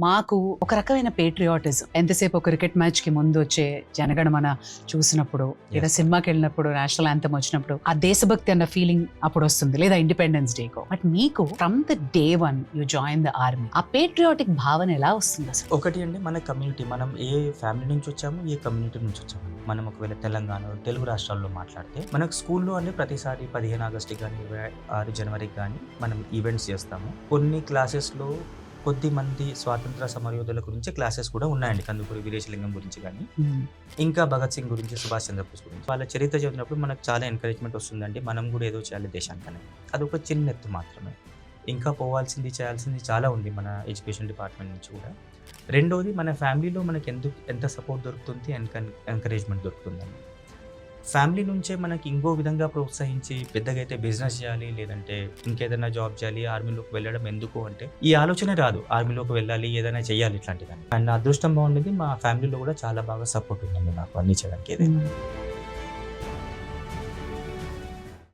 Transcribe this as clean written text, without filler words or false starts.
మాకు ఒక రకమైన పేట్రియాటిజం. ఎంతసేపు ఒక క్రికెట్ మ్యాచ్ కి ముందు వచ్చే జనగణమన చూసినప్పుడు, లేదా సినిమాకి వెళ్ళినప్పుడు నేషనల్ యాంథమ్ వచ్చినప్పుడు ఆ దేశభక్తి అన్న ఫీలింగ్ అప్పుడు వస్తుంది, లేదా ఇండిపెండెన్స్ డేకో. బట్ మీకు from the day one you join the army, ఆ పేట్రియాటిక్ భావన ఎలా వస్తుంది అసలు? ఒకటి అండి, మన కమ్యూనిటీ, మనం ఏ ఫ్యామిలీ నుంచి వచ్చాము, ఏ కమ్యూనిటీ నుంచి వచ్చాము. మనం ఒకవేళ తెలంగాణ, తెలుగు రాష్ట్రాల్లో మాట్లాడితే మనకు స్కూల్లో అంటే ప్రతిసారి 15 ఆగస్టుకి కానీ 26 జనవరికి కానీ మనం ఈవెంట్స్ చేస్తాము. కొన్ని క్లాసెస్లో కొద్ది మంది స్వాతంత్ర సమరయోధుల గురించి క్లాసెస్ కూడా ఉన్నాయండి. కందుకూరి వీరేశలింగం గురించి కానీ, ఇంకా భగత్ సింగ్ గురించి, సుభాష్ చంద్రబోస్ గురించి. వాళ్ళ చరిత్ర చదివినప్పుడు మనకు చాలా ఎంకరేజ్మెంట్ వస్తుందండి. మనం కూడా ఏదో చేయాలి దేశానికని. అదొక చిన్న ఎత్తు మాత్రమే. ఇంకా పోవాల్సింది, చేయాల్సింది చాలా ఉంది మన ఎడ్యుకేషన్ డిపార్ట్మెంట్ నుంచి కూడా. రెండోది, మన ఫ్యామిలీలో మనకి ఎంత సపోర్ట్ దొరుకుతుంది, ఎంకరేజ్మెంట్ దొరుకుతుందండి. ఫ్యామిలీ నుంచే మనకి ఇంకో విధంగా ప్రోత్సహించి, పెద్దగా అయితే బిజినెస్ చేయాలి, లేదంటే ఇంకేదైనా జాబ్ చేయాలి, ఆర్మీలోకి వెళ్ళడం ఎందుకు అంటే ఈ ఆలోచనే రాదు. ఆర్మీలోకి వెళ్ళాలి, ఏదైనా చేయాలి ఇట్లాంటిదని. అండ్ అదృష్టం బాగుండేది, మా ఫ్యామిలీలో కూడా చాలా బాగా సపోర్ట్ ఉందండి నాకు అన్ని చేయడానికి.